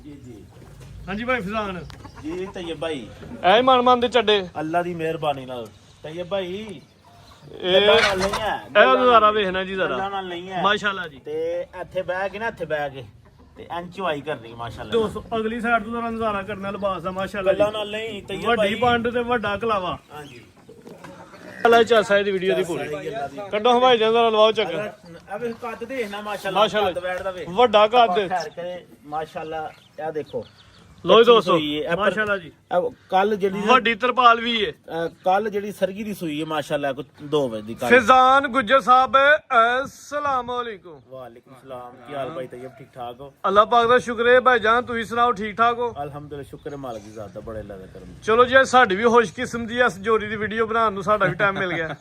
जी जी हाँ जी भाई फिजान जी तैयब भाई ऐ मन दे चड्डे अल्लाह दी मेहरबानी नाल तैयब भाई ਇਹ ਨਜ਼ਾਰਾ ਵੇਖਣਾ ਜੀ ਜ਼ਰਾ ਗੱਲਾਂ ਨਾਲ ਨਹੀਂ ਹੈ ਮਾਸ਼ਾਅੱਲਾ ਜੀ ਤੇ ਇੱਥੇ ਬਹਿ ਕੇ ਨਾ ਇੱਥੇ ਬਹਿ ਕੇ ਤੇ ਇੰਜੋਏ ਕਰਨੀ ਮਾਸ਼ਾਅੱਲਾ ਦੋਸਤੋ ਅਗਲੀ ਸਾਈਡ ਤੋਂ ਜ਼ਰਾ ਨਜ਼ਾਰਾ ਕਰਨਾ ਲਿਬਾਸ ਦਾ ਮਾਸ਼ਾਅੱਲਾ ਗੱਲਾਂ ਨਾਲ ਨਹੀਂ ਤੈਯਬ ਭਾਈ ਵੱਡੀ ਪੰਡ ਤੇ ਵੱਡਾ ਕਲਾਵਾ ਹਾਂਜੀ ਅੱਲਾ ਚਾਸਾ ਦੀ ਵੀਡੀਓ ਦੀ ਪੂਰੀ ਕੱਢੋ ਹਵਾਈ ਜਾਂ ਜ਼ਰਾ ਲਵਾਓ ਚੱਕਰ ਅਬੇ ਕੱਦ ਦੇਖਣਾ ਮਾਸ਼ਾਅੱਲਾ ਮਾਸ਼ਾਅੱਲਾ ਕੱਦ ਬੈਠਦਾ ਵੇ ਵੱਡਾ ਕੱਦ ਖੈਰ ਕਰੇ ਮਾਸ਼ਾਅੱਲਾ ਇਹ ਦੇਖੋ ਲੋ ਦੋਸਤੋ ਮਾਸ਼ਾਅੱਲਾ ਜੀ ਕੱਲ ਜਿਹੜੀ ਵੱਡੀ ਤਰਪਾਲ ਵੀ ਹੈ ਕੱਲ ਜਿਹੜੀ ਸਰਗੀ ਦੀ ਸੂਈ ਹੈ ਮਾਸ਼ਾਅੱਲਾ ਕੋ 2 ਵਜੇ ਦੀ ਕੱਲ ਫਿਜ਼ਾਨ ਗੁੱਜਰ ਸਾਹਿਬ अस्सलाम वालेकुम वालेकुम सलाम ਕੀ ਹਾਲ ਭਾਈ ਤੈਯਬ ਠੀਕ ਠਾਕ ਹੋ अल्लाह पाक ਦਾ ਸ਼ੁਕਰ ਹੈ ਭਾਈਜਾਨ ਤੁਸੀਂ ਸੁਣਾਓ ਠੀਕ ਠਾਕ ਹੋ ਅਲਹਮਦੁਲਿਲਾ ਸ਼ੁਕਰ ਹੈ ਮਾਲਕ ਦੀ ਜ਼ਾਤ ਦਾ ਬੜੇ ਅੱਲਾ ਦਾ ਕਰਮ ਚਲੋ ਜੀ ਸਾਡੀ ਵੀ ਖੁਸ਼ਕਿਸਮਤੀ ਇਸ ਜੋੜੀ ਦੀ ਵੀਡੀਓ ਬਣਾਉਣ ਨੂੰ ਸਾਡਾ ਵੀ ਟਾਈਮ ਮਿਲ ਗਿਆ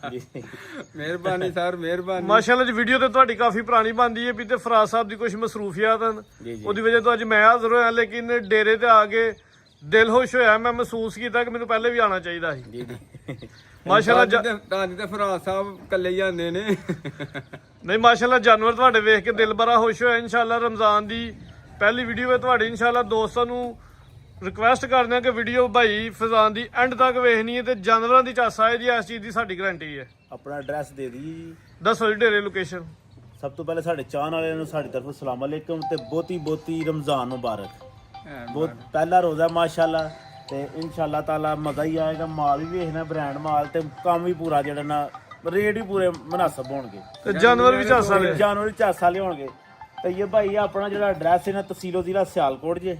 ਮਿਹਰਬਾਨੀ ਸਰ ਮਿਹਰਬਾਨੀ ਮਾਸ਼ਾਅੱਲਾ ਜੀ ਵੀਡੀਓ ਤੇ ਤੁਹਾਡੀ ਕਾਫੀ ਪੁਰਾਣੀ ਬਣਦੀ ਹੈ ਵੀ ਤੇ ਫਰਾਜ਼ ਸਾਹਿਬ ਦੀ ਕੁਝ ਮਸਰੂਫੀਅਤ ਹਨ ਉਹਦੀ ਵਜ੍ਹਾ ਤੋਂ ਅੱਜ ਮੈਂ ਹਾਜ਼ਰ ਹੋਇਆ ਲੇਕਿਨ ਡੇਰੇ ਤੇ ਆ ਕੇ ਦਿਲ ਖੁਸ਼ ਹੋਇਆ ਮੈਂ ਮਹਿਸੂਸ ਕੀਤਾ ਕਿ ਮੈਨੂੰ ਪਹਿਲੇ ਵੀ ਆਉਣਾ ਚਾਹੀਦਾ ਸੀ ਜੀ ਜੀ ਮਾਸ਼ਾਅੱਲਾ ਤਾਂ ਤੇ ਫਰਾਜ਼ ਸਾਹਿਬ ਕੱਲੇ ਜਾਂਦੇ ਨੇ ਨਹੀਂ ਮਾਸ਼ਾਅੱਲਾ ਜਾਨਵਰ ਤੁਹਾਡੇ ਵੇਖ ਕੇ ਦਿਲ ਬੜਾ ਖੁਸ਼ ਹੋਇਆ ਇਨਸ਼ਾਅੱਲਾ ਰਮਜ਼ਾਨ ਦੀ ਪਹਿਲੀ ਵੀਡੀਓ ਹੈ ਤੁਹਾਡੀ ਇਨਸ਼ਾਅੱਲਾ ਦੋਸਤਾਂ ਨੂੰ ਰਿਕਵੈਸਟ ਕਰਦੇ ਹਾਂ ਕਿ ਵੀਡੀਓ ਭਾਈ ਫਿਜ਼ਾਨ ਦੀ ਐਂਡ ਤੱਕ ਵੇਖਣੀ ਹੈ ਤੇ ਜਾਨਵਰਾਂ ਦੀ ਚਾਸਾ ਹੈ ਜੀ ਇਸ ਚੀਜ਼ ਦੀ ਸਾਡੀ ਗਾਰੰਟੀ ਹੈ ਆਪਣਾ ਐਡਰੈਸ ਦੇ ਦੀ ਦੱਸੋ ਜੀ ਡੇਰੇ ਲੋਕੇਸ਼ਨ ਸਭ ਤੋਂ ਪਹਿਲੇ ਸਾਡੇ ਚਾਹਣ ਵਾਲਿਆਂ ਨੂੰ ਸਾਡੀ ਤਰਫੋਂ ਸਲਾਮ ਅਲੈਕੁਮ ਤੇ ਬਹੁਤੀ ਰਮਜ਼ਾਨ ਮੁਬਾਰਕ ਬਹੁਤ ਪਹਿਲਾ ਰੋਜ਼ਾ ਮਾਸ਼ਾਅੱਲਾ ਤੇ ਇਨਸ਼ਾਅੱਲਾ ਤਾਲਾ ਮਜ਼ਾ ਹੀ ਆਏਗਾ ਮਾਲ ਵੀ ਵੇਖਣਾ ਬ੍ਰਾਂਡ ਮਾਲ ਤੇ ਕੰਮ ਵੀ ਪੂਰਾ ਜਿਹੜਾ ਨਾ ਰੇਟ ਵੀ ਪੂਰੇ ਮੁਨਾਸਬ ਹੋਣਗੇ ਤੇ ਜਾਨਵਰ ਵੀ ਚਾਸਾ ਲੈ ਜਾਨਵਰ ਵੀ ਚਾਸਾ ਲਿਆਉਣਗੇ ਤੇ ਇਹ ਭਾਈ ਆਪਣਾ ਜਿਹੜਾ ਐਡਰੈਸ ਹੈ ਨਾ ਤਹਿਸੀਲ ਜ਼ਿਲ੍ਹਾ ਸਿਆਲਕੋਟ ਜੇ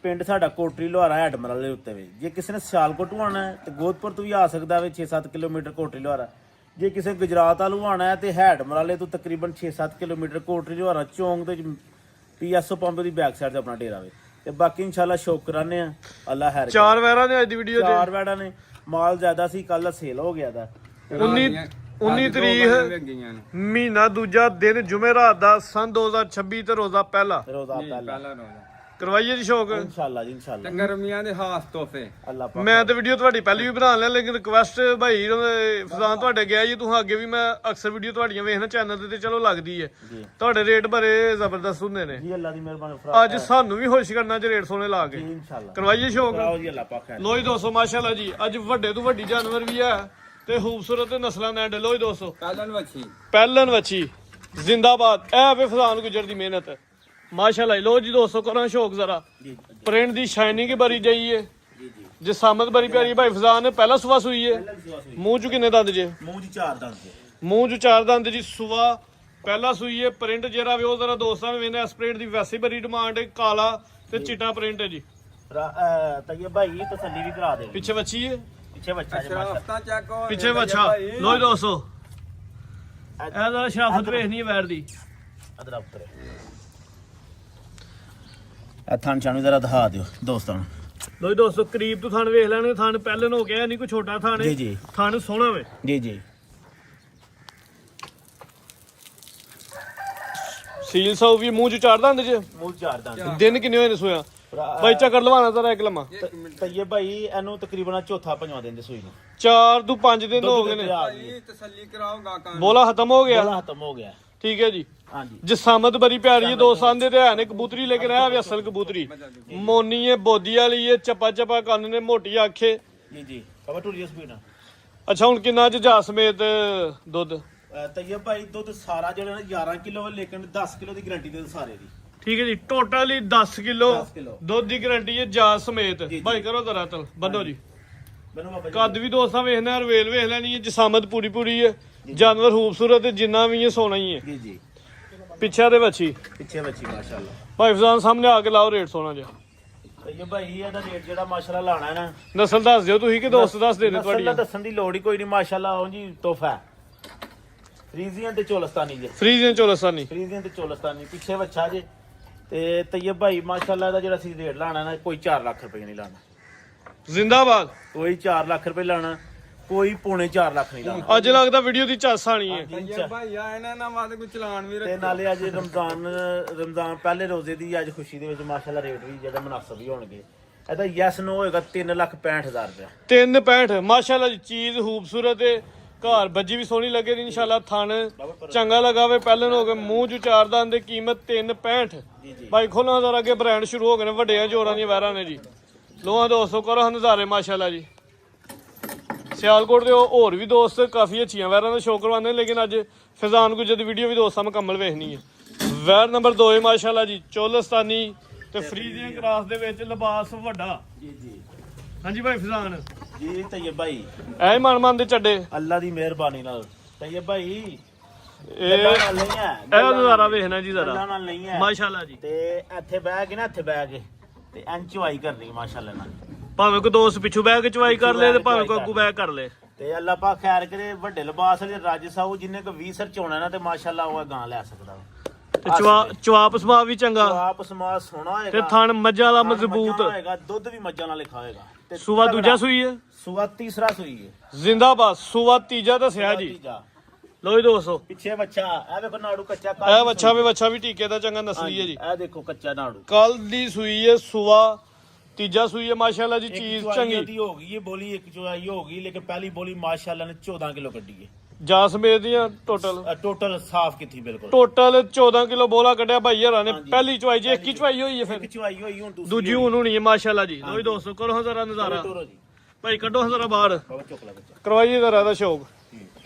ਪਿੰਡ ਸਾਡਾ ਕੋਟਰੀ ਲੋਹਾਰਾ ਹੈਡਮਰਲ ਦੇ ਉੱਤੇ ਵੇ ਜੇ ਕਿਸੇ ਨੇ ਸਿਆਲਕੋਟ ਆਉਣਾ ਹੈ ਤੇ ਗੋਦਪੁਰ ਤੋਂ ਵੀ ਆ ਸਕਦਾ ਵੇ 6-7 ਕਿਲੋਮੀਟਰ ਕੋਟਰੀ ਲੋਹਾਰਾ ਜੇ ਕਿਸੇ ਗੁਜਰਾਤ ਵੱਲੋਂ ਆਉਣਾ ਹੈ ਤੇ ਹੈਡਮਰਲੇ ਤੋਂ ਤਕਰੀਬਨ 6-7 ਕਿਲੋਮੀਟਰ ਕੋਟਰੀ ਲੋਹਾਰਾ ਚੌਂਕ ਦੇ ਪੀਐਸਓ ਪੰਪ ਦੀ ਬੈਕ ਸਾਈਡ ਤੇ ਆਪਣਾ ਡੇਰਾ ਵੇ ਤੇ ਬਾਕੀ ਇਨਸ਼ਾਅੱਲਾ ਸ਼ੌਕ ਕਰਾਨੇ ਆ ਅੱਲਾ ਹੈਰ ਚਾਰ ਵੈਰਾਂ ਨੇ ਅੱਜ ਦੀ ਵੀਡੀਓ 'ਚ ਚਾਰ ਵੈੜਾਂ ਨੇ ਮਾਲ ਜ਼ਿਆਦਾ ਸੀ ਕੱਲ ਸੇਲ ਹੋ ਗਿਆ ਦਾ 19 ਤਰੀਕ ਮਹੀਨਾ ਦੂਜਾ ਦਿਨ ਜੁਮੇਰਾਤ ਦਾ ਸਨ 2026 ਤੇ ਰੋਜ਼ਾ ਪਹਿਲਾ ਰੋਜ਼ਾ ਪਹਿਲਾ ਰੋਜ਼ਾ ਕਰਵਾਈਏ ਜੀ ਸ਼ੌਕ ਇਨਸ਼ਾਅੱਲਾ ਜੀ ਇਨਸ਼ਾਅੱਲਾ ਗਰਮੀਆਂ ਦੇ ਖਾਸ ਤੋਹਫੇ ਅੱਲਾ ਪਾਕ ਮੈਂ ਤੇ ਵੀਡੀਓ ਤੁਹਾਡੀ ਪਹਿਲੀ ਵੀ ਬਣਾ ਲਿਆ ਲੇਕਿਨ ਰਿਕਵੈਸਟ ਭਾਈ ਫਜ਼ਾਨ ਤੁਹਾਡੇ ਗਿਆ ਜੀ ਤੁਸੀਂ ਅੱਗੇ ਵੀ ਮੈਂ ਅਕਸਰ ਵੀਡੀਓ ਤੁਹਾਡੀਆਂ ਵੇਖਣਾ ਚੈਨਲ ਤੇ ਚਲੋ ਲੱਗਦੀ ਹੈ ਜੀ ਤੁਹਾਡੇ ਰੇਟ ਬੜੇ ਜ਼ਬਰਦਸਤ ਹੁੰਦੇ ਨੇ ਜੀ ਅੱਲਾ ਦੀ ਮਿਹਰਬਾਨੀ ਅੱਜ ਸਾਨੂੰ ਵੀ ਖੁਸ਼ ਕਰਨਾ ਚ ਰੇਟ ਸੋਹਣੇ ਲਾ ਕੇ ਇਨਸ਼ਾਅੱਲਾ ਕਰਵਾਈਏ ਸ਼ੌਕ ਕਰਾਓ ਜੀ ਅੱਲਾ ਪਾਕ ਹੈ ਲੋ ਜੀ ਦੋਸਤੋ ਮਾਸ਼ਾਅੱਲਾ ਜੀ ਅੱਜ ਵੱਡੇ ਤੋਂ ਵੱਡੀ ਜਾਨਵਰ ਵੀ ਹੈ ਤੇ ਖੂਬਸੂਰਤ ਨਸਲਾਂ ਦੇ ਲੋ ਜੀ ਦੋਸਤੋ ਪਹਿਲਨ ਵੱਛੀ ਜ਼ਿੰਦਾਬਾਦ ਇਹ ਵੇ ਫਜ਼ਾਨ ਗੁਜਰ ਦੀ ਮਿਹਨਤ ਮਾਸ਼ਾਅੱਲਾ ਲੋ ਜੀ ਦੋਸਤੋ ਕਰਾਂ ਸ਼ੌਕ ਜ਼ਰਾ ਜੀ ਪ੍ਰਿੰਟ ਦੀ ਸ਼ਾਈਨਿੰਗ ਬਰੀ ਜਾਈ ਹੈ ਜੀ ਜੀ ਜੇ ਸਾਮਤ ਬਰੀ ਪਿਆਰੀ ਭਾਈ ਫਜ਼ਾਨ ਨੇ ਪਹਿਲਾ ਸੁਆ ਸੂਈ ਹੈ ਮੂੰਹ ਚ ਕਿੰਨੇ ਦੰਦ ਜੇ ਮੂੰਹ ਦੀ ਚਾਰ ਦੰਦ ਜੀ ਮੂੰਹ ਚ ਚਾਰ ਦੰਦ ਜੀ ਸੁਆ ਪਹਿਲਾ ਸੂਈ ਹੈ ਪ੍ਰਿੰਟ ਜਿਹੜਾ ਵੀ ਉਹ ਜ਼ਰਾ ਦੋਸਤਾਂ ਨੂੰ ਵੇਖਣਾ ਇਸ ਪ੍ਰਿੰਟ ਦੀ ਵੈਸੇ ਬੜੀ ਡਿਮਾਂਡ ਹੈ ਕਾਲਾ ਤੇ ਚਿੱਟਾ ਪ੍ਰਿੰਟ ਹੈ ਜੀ ਤੈਯਬ ਭਾਈ ਤਸੱਲੀ ਵੀ ਕਰਾ ਦੇ ਪਿੱਛੇ ਵੱਛੀ ਹੈ ਪਿੱਛੇ ਬੱਚਾ ਜੀ ਮਾਸ਼ਾਅੱਲਾ ਪਿੱਛੇ ਵੱਛਾ ਲੋ ਜੀ ਦੋਸਤੋ ਇਹ ਜ਼ਰਾ ਸ਼ਰਾਫਤ ਵੇਖਣੀ ਹੈ ਵੈਰ ਦੀ ਅਦਰ ਉੱਤਰ ਇਹ ਥਾਂ ਚਾਣੂ ਜ਼ਰਾ ਦਿਖਾ ਦਿਓ ਦੋਸਤਾਂ ਨੂੰ ਲੋ ਜੀ ਦੋਸਤੋ ਕਰੀਬ ਤੋਂ ਥਣ ਵੇਖ ਲੈਣੇ ਥਣ ਪਹਿਲਨ ਹੋ ਗਿਆ ਨਹੀਂ ਕੋਈ ਛੋਟਾ ਥਣ ਜੀ ਜੀ ਥਣ ਸੋਹਣਾ ਵੇ ਜੀ ਜੀ ਸੀਲ ਸੌ ਵੀ ਮੂੰਹ ਚ ਚਾਰ ਦੰਦ ਜੇ ਮੂੰਹ ਚਾਰ ਦੰਦ ਦਿਨ ਕਿੰਨੇ ਹੋਏ ਨੇ ਸੋਇਆ ਬਾਈ ਚੱਕਰ ਲਵਾਣਾ ਜ਼ਰਾ ਇੱਕ ਲੰਮਾ ਤੈਯਬ ਭਾਈ ਇਹਨੂੰ ਤਕਰੀਬਨ ਚੌਥਾ ਪੰਜਵਾਂ ਦਿਨ ਦੇ ਸੂਈ ਨੂੰ 4 ਤੋਂ 5 ਦਿਨ ਹੋ ਗਏ ਨੇ ਤਸੱਲੀ ਕਰਾਓ ਗਾਕਾਂ ਬੋਲਾ ਖਤਮ ਹੋ ਗਿਆ ਬੋਲਾ ਖਤਮ ਹੋ ਗਿਆ ਠੀਕ ਹੈ ਜੀ ਹਾਂਜੀ ਜਸਾਮਤ ਬੜੀ ਪਿਆਰੀ ਹੈ ਦੋ ਸੰਦੇ ਤੇ ਹੈ ਨੇ ਕਬੂਤਰੀ ਲੇਕਿਨ ਇਹ ਵੀ ਅਸਲ ਕਬੂਤਰੀ ਮੋਨੀ ਹੈ ਬੋਦੀ ਵਾਲੀ ਹੈ ਚੱਪਾ ਚੱਪਾ ਕੰਨ ਨੇ ਮੋਟੀ ਆਖੇ ਜੀ ਜੀ ਕਬਰ ਟੁਰੀ ਸਪੀਡ ਅੱਛਾ ਹੁਣ ਕਿੰਨਾ ਜਜਾ ਸਮੇਤ ਦੁੱਧ ਤੈਯਬ ਭਾਈ ਦੁੱਧ ਸਾਰਾ ਜਿਹੜਾ ਨਾ 11 ਕਿਲੋ ਲੇਕਿਨ 10 ਕਿਲੋ ਦੀ ਗਾਰੰਟੀ ਦੇ ਸਾਰੇ ਦੀ ਠੀਕ ਹੈ ਜੀ ਟੋਟਲੀ 10 ਕਿਲੋ 10 ਕਿਲੋ ਦੁੱਧ ਦੀ ਗਾਰੰਟੀ ਹੈ ਜਾ ਸਮੇਤ ਭਾਈ ਕਰੋ ਜ਼ਰਾ ਤਲ ਬੰਦੋ ਜੀ ਮੈਨੂੰ ਬਾਬਾ ਕੱਦ ਵੀ ਦੋਸਤਾਂ ਵੇਖਣਾ ਰਵੇਲ ਵੇਖ ਲੈਣੀ ਹੈ ਜਸਾਮਤ ਪੂਰੀ ਪੂਰੀ ਹੈ ਜਾਨਵਰ ਖੂਬਸੂਰਤ ਹੈ ਜਿੰਨਾ ਵੀ ਹੈ ਸੋਹਣਾ ਹੀ ਹੈ ਜੀ ਜੀ ਪਿੱਛੇ ਦੇ ਬੱਚੀ ਪਿੱਛੇ ਬੱਚੀ ਮਾਸ਼ਾਅੱਲਾ ਭਾਈ ਫਜ਼ਾਨ ਸਾਹਮਣੇ ਆ ਕੇ ਲਾਓ ਰੇਟ ਸੋਹਣਾ ਜਿਹਾ ਤੈਯਬ ਭਾਈ ਇਹਦਾ ਰੇਟ ਜਿਹੜਾ ਮਾਸ਼ਾਅੱਲਾ ਲਾਣਾ ਹੈ ਨਾ ਨਸਲ ਦੱਸ ਦਿਓ ਤੁਸੀਂ ਕਿ ਦੋਸਤ ਦੱਸ ਦੇ ਨੇ ਤੁਹਾਡੀ ਨਸਲ ਦਾ ਦੱਸਣ ਦੀ ਲੋੜ ਹੀ ਕੋਈ ਨਹੀਂ ਮਾਸ਼ਾਅੱਲਾ ਉਹ ਜੀ ਤੋਹਫਾ ਫਰੀਜ਼ੀਅਨ ਤੇ ਚੋਲਸਤਾਨੀ ਜੇ ਫਰੀਜ਼ੀਅਨ ਚੋਲਸਤਾਨੀ ਫਰੀਜ਼ੀਅਨ ਤੇ ਚੋਲਸਤਾਨੀ ਪਿੱਛੇ ਬੱਚਾ ਜੇ ਤੇ ਤੈਯਬ ਭਾਈ ਮਾਸ਼ਾਅੱਲਾ ਇਹਦਾ ਜਿਹੜਾ ਸੀ ਰੇਟ ਲਾਣਾ ਨਾ ਕੋਈ 4 ਲੱਖ ਰੁਪਏ ਨਹੀਂ ਲਾਣਾ ਜ਼ਿੰਦਾਬਾਦ ਕੋਈ 4 ਲੱਖ ਰੁਪਏ ਲਾਣਾ ਕੋਈ ਪੌਣੇ 4 ਲੱਖ ਨਹੀਂ ਲਾਣਾ ਅੱਜ ਲੱਗਦਾ ਵੀਡੀਓ ਦੀ ਝਾਸ ਆਣੀ ਹੈ ਤੈਯਬ ਭਾਈ ਆ ਇਹਨਾਂ ਨਾਲ ਵਾਦ ਕੋਈ ਚਲਾਨ ਵੀ ਤੇ ਨਾਲੇ ਅੱਜ ਰਮਜ਼ਾਨ ਪਹਿਲੇ ਰੋਜ਼ੇ ਦੀ ਅੱਜ ਖੁਸ਼ੀ ਦੇ ਵਿੱਚ ਮਾਸ਼ਾਅੱਲਾ ਰੇਟ ਵੀ ਜਿਹੜਾ ਮੁਨਾਸਬ ਹੀ ਹੋਣਗੇ ਇਹਦਾ ਯੈਸ ਨੋ ਹੋਏਗਾ 3,65,000 ਰੁਪਏ 365 ਮਾਸ਼ਾਅੱਲਾ ਜੀ ਚੀਜ਼ ਖੂਬਸੂਰਤ ਹੈ ਘਰ ਬੱਜੀ ਵੀ ਸੋਹਣੀ ਲੱਗੇ ਦੀ ਇਨਸ਼ਾਅੱਲਾ। ਥਣ ਚੰਗਾ ਲਗਾਵੇ ਪਹਿਲਨ ਹੋ ਗਏ ਮੂੰਹ ਚ ਚਾਰ ਦੰਦ ਦੀ ਕੀਮਤ 365। ਭਾਈ ਖੋਲੋ ਹਜ਼ਾਰ ਅੱਗੇ ਬ੍ਰਾਂਡ ਸ਼ੁਰੂ ਹੋ ਗਏ ਨੇ ਵੱਡਿਆਂ ਜੋਰਾਂ ਦੀਆਂ ਵੈਰਾਂ ਨੇ ਜੀ। ਲੋਹਾ ਦੋਸਤੋ ਕਰੋ ਨਜ਼ਾਰੇ ਮਾਸ਼ਾਅੱਲਾ ਜੀ। ਸਿਆਲਕੋਟ ਦੇ ਹੋਰ ਵੀ ਦੋਸਤ ਕਾਫੀ ਅੱਛੀਆਂ ਵੈਰਾਂ ਦਾ ਸ਼ੌਕ ਕਰਵਾਉਂਦੇ ਨੇ, ਲੇਕਿਨ ਅੱਜ ਫੈਜ਼ਾਨ ਗੁੱਜਰ ਦੀ ਵੀਡੀਓ ਵੀ ਦੋਸਤਾਂ ਮੁਕੰਮਲ ਵੇਖਣੀ ਹੈ। ਵੈਰ ਨੰਬਰ 2 ਹੈ ਮਾਸ਼ਾਅੱਲਾ ਜੀ, ਚੋਲਸਤਾਨੀ ਤੇ ਫਰੀਜ਼ੀਅਨ ਕਰਾਸ ਦੇ ਵਿੱਚ ਲਿਬਾਸ ਵੱਡਾ ਜੀ ਜੀ ਹਾਂਜੀ ਭਾਈ ਫੈਜ਼ਾਨ ਜੀ ਤੈਯਬ ਭਾਈ ਐ ਮਨ ਦੇ ਚੱਡੇ ਅੱਲਾ ਦੀ ਮਿਹਰਬਾਨੀ ਨਾਲ ਤੈਯਬ ਭਾਈ ਇਹ ਗੱਲਾਂ ਨਾਲ ਨਹੀਂ ਹੈ, ਇਹ ਨਜ਼ਾਰਾ ਵੇਖਣਾ ਜੀ ਗੱਲਾਂ ਜ਼ਰਾ ਨਾਲ ਨਹੀਂ ਹੈ ਮਾਸ਼ਾਅੱਲਾ ਜੀ। ਤੇ ਇੱਥੇ ਬਹਿ ਕੇ ਨਾ ਇੱਥੇ ਬਹਿ ਕੇ ਤੇ ਇੰਚਵਾਈ ਕਰਨੀ ਮਾਸ਼ਾਅੱਲਾ ਨਾਲ। ਭਾਵੇਂ ਕੋਈ ਦੋਸਤ ਪਿੱਛੂ ਬਹਿ ਕੇ ਚਵਾਈ ਕਰ ਲੇ ਤੇ ਭਾਵੇਂ ਕੋਈ ਅੱਗੂ ਬਹਿ ਕਰ ਲੇ। ਤੇ ਅੱਲਾ ਪਾਕ ਖੈਰ ਕਰੇ। ਵੱਡੇ ਲਿਬਾਸ ਵਾਲੇ ਰਾਜ ਸਾਹੂ ਜਿੰਨੇ ਕੋ 20 ਸਰ ਚੋਣਾ ਨਾ ਤੇ ਮਾਸ਼ਾਅੱਲਾ ਉਹ ਗਾਂ ਲੈ ਸਕਦਾ ਤੇ ਚਵਾਪ ਸੁਭਾਅ ਵੀ ਚੰਗਾ ਆਪ ਸਮਾਜ ਸੋਹਣਾ ਹੋਏਗਾ ਤੇ ਥਣ ਮੱਝਾਂ ਦਾ ਥਣ ਮਜ਼ਬੂਤ ਮੱਝਾਂ ਹੋਏਗਾ, ਦੁੱਧ ਵੀ ਮੱਝਾਂ ਨਾਲ ਲਿਖਾ ਹੋਏਗਾ ਤੇ ਸੂਆ ਦੂਜਾ ਸੂਈ ਹੈ ਸੂਆ ਤੀਸਰਾ ਸੂਈ ਹੈ ਜ਼ਿੰਦਾਬਾਦ। ਸੂਆ ਤੀਜਾ ਦੱਸਿਆ ਜੀ। ਤੀਜਾ। ਲੋ ਜੀ ਦੋਸਤੋ ਪਿੱਛੇ ਬੱਚਾ ਇਹ ਵੇਖੋ ਨਾੜੂ ਕੱਚਾ ਇਹ ਬੱਚਾ ਵੀ ਟੀਕੇ ਦਾ ਚੰਗਾ ਨਸਲੀ ਹੈ ਜੀ। ਇਹ ਦੇਖੋ ਕੱਚਾ ਨਾੜੂ ਕੱਲ ਦੀ ਸੂਈ ਹੈ ਸੂਆ ਤੀਜਾ ਸੂਈ ਹੈ ਮਾਸ਼ਾਅੱਲਾ ਜੀ। ਚੀਜ਼ ਚੰਗੀ ਦੀ ਹੋ ਗਈ ਹੈ ਬੋਲੀ ਇੱਕ ਚੁਆਈ ਹੋ ਗਈ, ਲੇਕਿਨ ਪਹਿਲੀ ਬੋਲੀ ਮਾਸ਼ਾਅੱਲਾ ਨੇ 14 ਕਿਲੋ ਕੱਢੀ ਹੈ। ਜਾਂ ਸਮੇਤ ਦੀਆਂ ਟੋਟਲ ਟੋਟਲ ਸਾਫ਼ ਕੀਤੀ ਬਿਲਕੁਲ। ਟੋਟਲ 14 ਕਿਲੋ ਬੋਲਾ ਕੱਢਿਆ ਭਾਈ ਹਰਾਂ ਨੇ। ਪਹਿਲੀ ਚਵਾਈ ਜੀ ਇੱਕ ਹੀ ਚਵਾਈ ਹੋਈ ਹੈ, ਫਿਰ ਇੱਕ ਚੁਆਈ ਹੋਈ ਹੁਣ ਦੂਜੀ ਹੁਣ ਹੋਣੀ ਹੈ ਮਾਸ਼ਾਅੱਲਾ ਜੀ। ਲੋ ਜੀ ਦੋਸਤੋ ਕਰੋ ਹਜ਼ਾਰਾਂ ਨਜ਼ਾਰਾ ਟੋਰੋ ਜੀ ਭਾਈ, ਕੱਢੋ ਹਜ਼ਾਰਾਂ ਬਾਹਰ ਬਾਬਾ ਚੁੱਕ ਲੈ ਬੱਚਾ। ਕਰਵਾਈਏ ਜ਼ਰਾ ਦਾ ਸ਼ੌਕ।